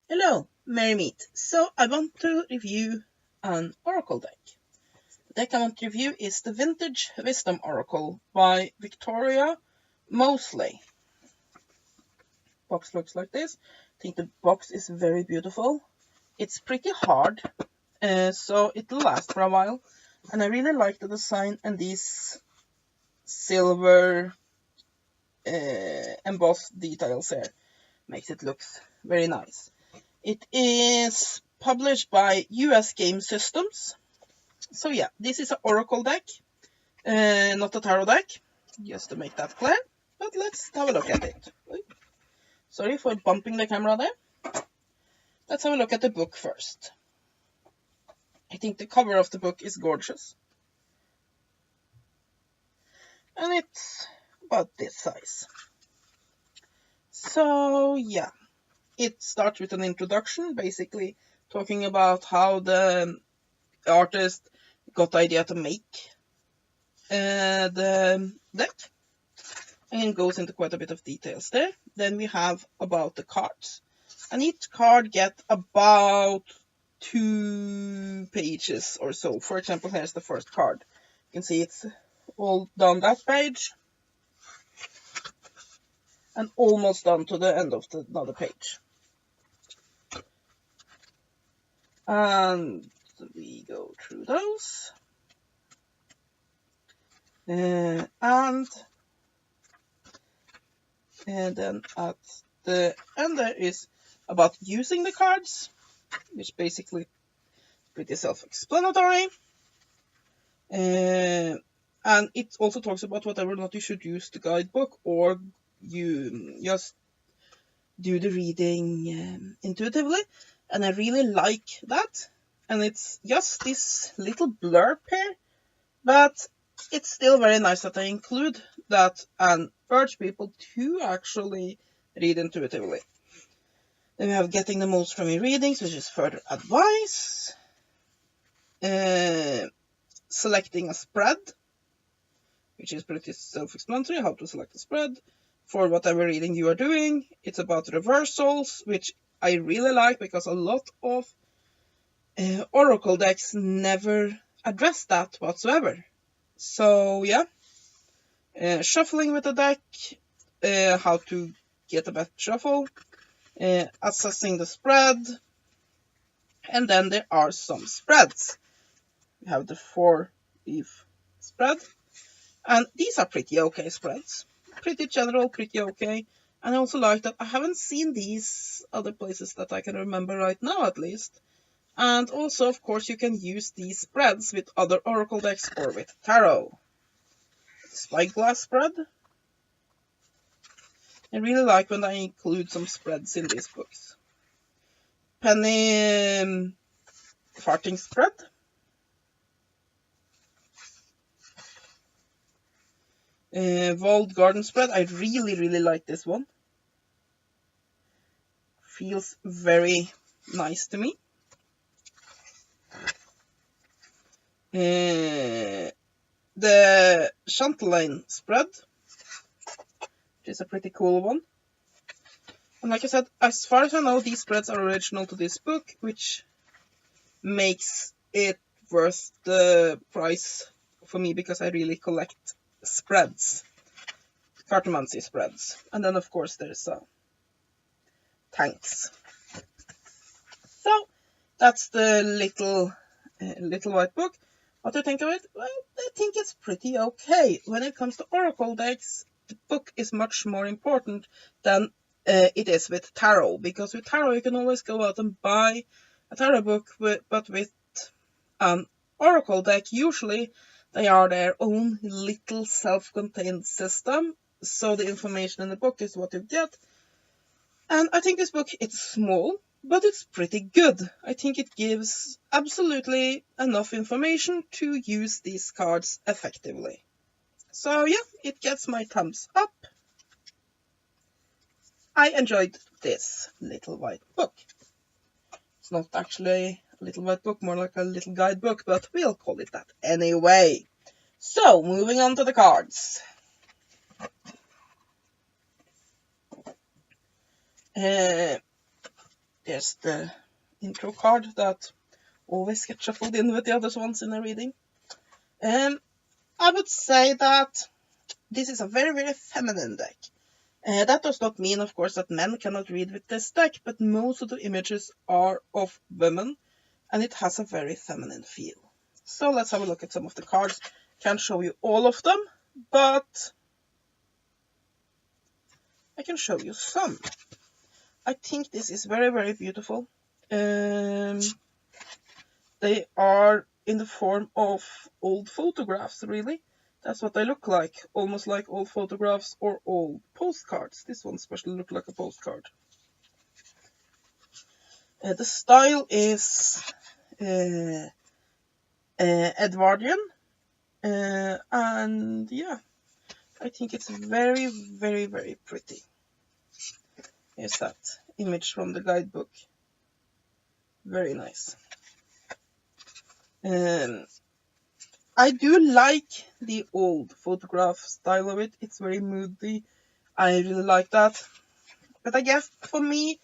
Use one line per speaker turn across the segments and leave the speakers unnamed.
Hello, Merry Meet. So I want to review an Oracle deck. The deck I want to review is the Vintage Wisdom Oracle by Victoria Moseley. Box looks like this. I think the box is very beautiful. It's pretty hard, so it'll last for a while. And I really like the design and these silver embossed details here. Makes it look very nice. It is published by US Game Systems. So yeah, this is an Oracle deck, not a tarot deck, just to make that clear. But let's have a look at it. Sorry for bumping the camera there. Let's have a look at the book first. I think the cover of the book is gorgeous. And it's about this size. So yeah, it starts with an introduction, basically talking about how the artist got the idea to make the deck, and goes into quite a bit of details there. Then we have about the cards, and each card gets about 2 pages or so. For example, here's the first card. You can see it's all down that page and almost down to the end of another page. And we go through those. And then at the end there is about using the cards, which basically is pretty self-explanatory. And it also talks about whether or not you should use the guidebook or you just do the reading intuitively. And I really like that. And it's just this little blurb here, but it's still very nice that I include that and urge people to actually read intuitively. Then we have getting the most from your readings, which is further advice. Selecting a spread, which is pretty self-explanatory, how to select a spread for whatever reading you are doing. It's about reversals, which I really like because a lot of Oracle decks never address that whatsoever. So yeah, shuffling with the deck, how to get a better shuffle, assessing the spread, and then there are some spreads. We have the 4-leaf spread, and these are pretty okay spreads. Pretty general, pretty okay. And I also like that I haven't seen these other places that I can remember right now, at least. And also, of course, you can use these spreads with other Oracle decks or with tarot. Spyglass spread. I really like when I include some spreads in these books. Penny farting spread. Walled garden spread. I really like this one. Feels very nice to me. The Chanteline spread, which is a pretty cool one. And like I said, as far as I know, these spreads are original to this book, which makes it worth the price for me because I really collect spreads, cartomancy spreads. And then of course there's tanks. So that's the little white book. What do you think of it? Well, I think it's pretty okay. When it comes to Oracle decks, the book is much more important than it is with tarot, because with tarot you can always go out and buy a tarot book, but with Oracle deck, usually they are their own little self-contained system, so the information in the book is what you get. And I think this book, it's small, but it's pretty good. I think it gives absolutely enough information to use these cards effectively. So yeah, it gets my thumbs up. I enjoyed this little white book. It's not actually a little white book, more like a little guidebook, but we'll call it that anyway. So, moving on to the cards. There's the intro card that always gets shuffled in with the other ones in a reading. I would say that this is a very, very feminine deck. That does not mean, of course, that men cannot read with this deck, but most of the images are of women, and it has a very feminine feel. So let's have a look at some of the cards. Can't show you all of them, but I can show you some. I think this is very, very beautiful. They are in the form of old photographs, really. That's what they look like, almost like old photographs or old postcards. This one especially looks like a postcard. The style is Edwardian, and yeah, I think it's very, very, very pretty. Here's that image from the guidebook. Very nice. I do like the old photograph style of it. It's very moody. I really like that. But I guess for me,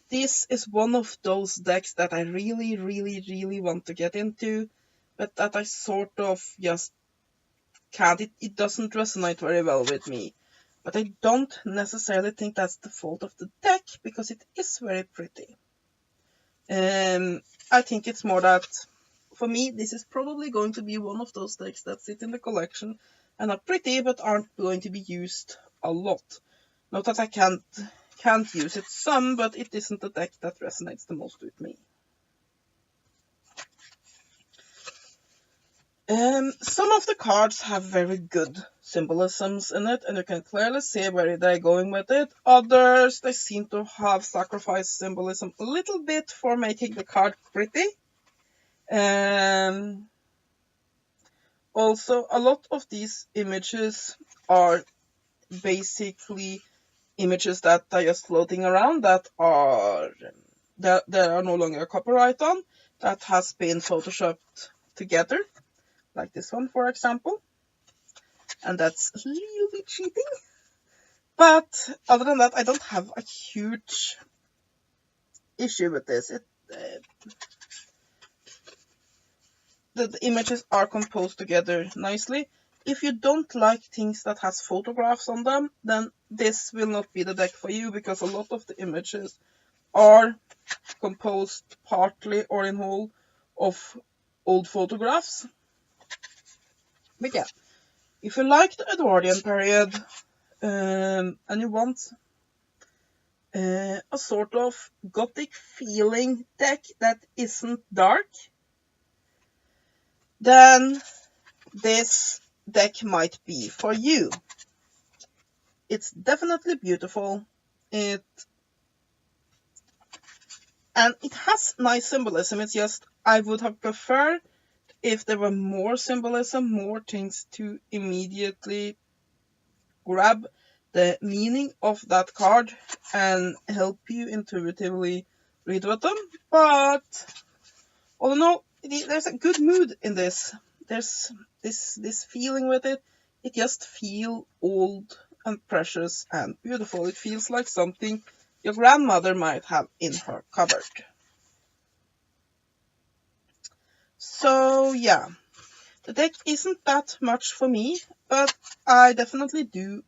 this is one of those decks that I really, really, really want to get into, but that I sort of just can't. It doesn't resonate very well with me. But I don't necessarily think that's the fault of the deck, because it is very pretty. I think it's more that, for me, this is probably going to be one of those decks that sit in the collection and are pretty, but aren't going to be used a lot. Not that I can't use it some, but it isn't the deck that resonates the most with me. Some of the cards have very good symbolisms in it, and you can clearly see where they're going with it. Others, they seem to have sacrificed symbolism a little bit for making the card pretty. Also, a lot of these images are basically images that are just floating around, that there are no longer a copyright on, that has been photoshopped together, like this one, for example. And that's a little bit cheating. But other than that, I don't have a huge issue with this. The images are composed together nicely. If you don't like things that has photographs on them, then this will not be the deck for you, because a lot of the images are composed partly or in whole of old photographs. But yeah, if you like the Edwardian period and you want a sort of gothic feeling deck that isn't dark, then this deck might be for you. It's definitely beautiful. And it has nice symbolism. It's just, I would have preferred if there were more symbolism, more things to immediately grab the meaning of that card and help you intuitively read with them. But all in all, there's a good mood in this. There's this feeling with it. It just feels old and precious and beautiful. It feels like something your grandmother might have in her cupboard. So yeah, the deck isn't that much for me, but I definitely do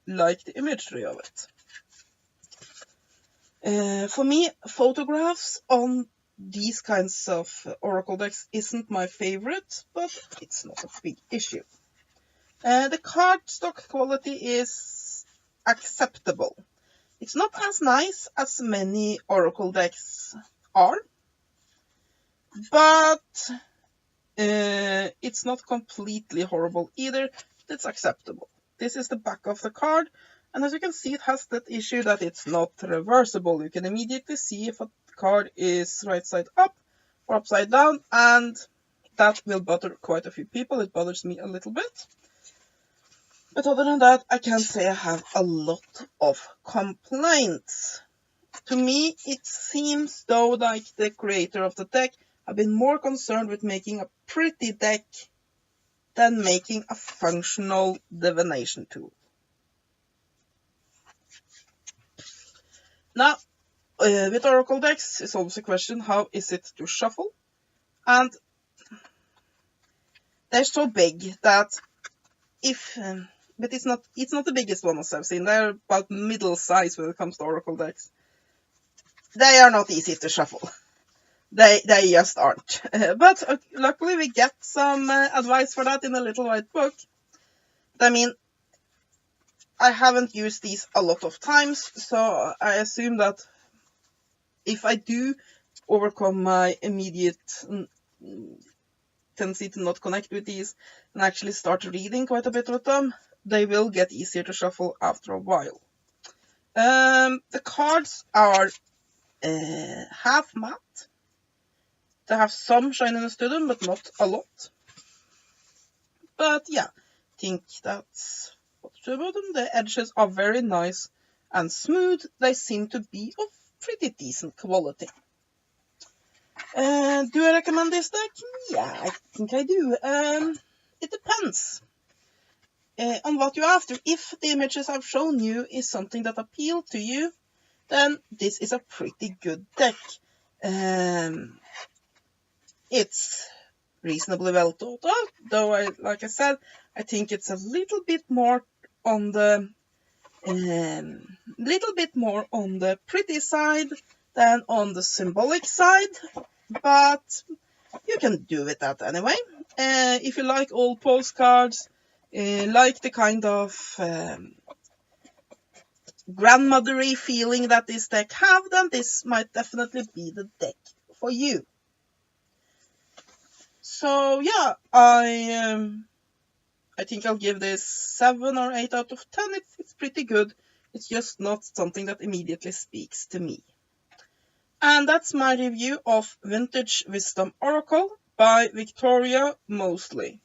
like the imagery of it. For me, photographs on these kinds of oracle decks isn't my favorite, but it's not a big issue. The cardstock quality is acceptable. It's not as nice as many oracle decks are, but it's not completely horrible either. It's acceptable. This is the back of the card, and as you can see, it has that issue that it's not reversible. You can immediately see if a card is right side up or upside down, and that will bother quite a few people. It bothers me a little bit. But other than that, I can't say I have a lot of complaints. To me, it seems though like the creator of the deck have been more concerned with making a pretty deck than making a functional divination tool. Now, with Oracle decks, it's always a question, how is it to shuffle? And they're so big that but it's not the biggest ones I've seen. They're about middle size when it comes to Oracle decks. They are not easy to shuffle. They just aren't. But luckily we get some advice for that in a little white book. I mean, I haven't used these a lot of times, so I assume that if I do overcome my immediate tendency to not connect with these and actually start reading quite a bit with them, they will get easier to shuffle after a while. The cards are half matte. They have some shininess to them, but not a lot. But yeah, I think that's what's true about them. The edges are very nice and smooth. They seem to be of pretty decent quality. Do I recommend this deck? Yeah, I think I do. It depends on what you're after. If the images I've shown you is something that appeal to you, then this is a pretty good deck. It's reasonably well thought out, though like I said, I think it's a little bit more on the pretty side than on the symbolic side, but you can do with that anyway. If you like old postcards, like the kind of grandmothery feeling that this deck have, then this might definitely be the deck for you. So yeah, I think I'll give this 7 or 8 out of 10. It's pretty good. It's just not something that immediately speaks to me. And that's my review of Vintage Wisdom Oracle by Victoria Moseley.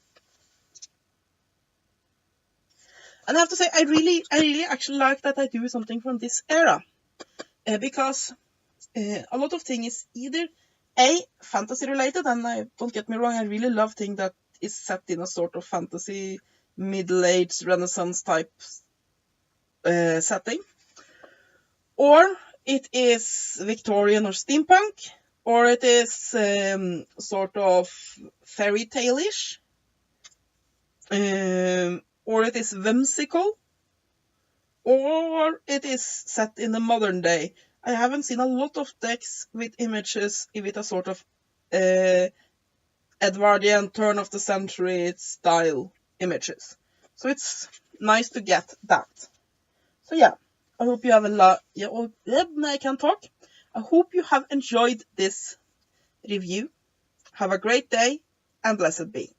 And I have to say, I really actually like that I do something from this era. Because a lot of things is either fantasy related, and don't get me wrong, I really love things that is set in a sort of fantasy, middle-aged, Renaissance type setting. Or it is Victorian or steampunk, or it is sort of fairy tale-ish, or it is whimsical, or it is set in the modern day. I haven't seen a lot of decks with images with a sort of Edwardian turn of the century style images. So it's nice to get that. So yeah, I hope you have I can talk. I hope you have enjoyed this review. Have a great day and blessed be.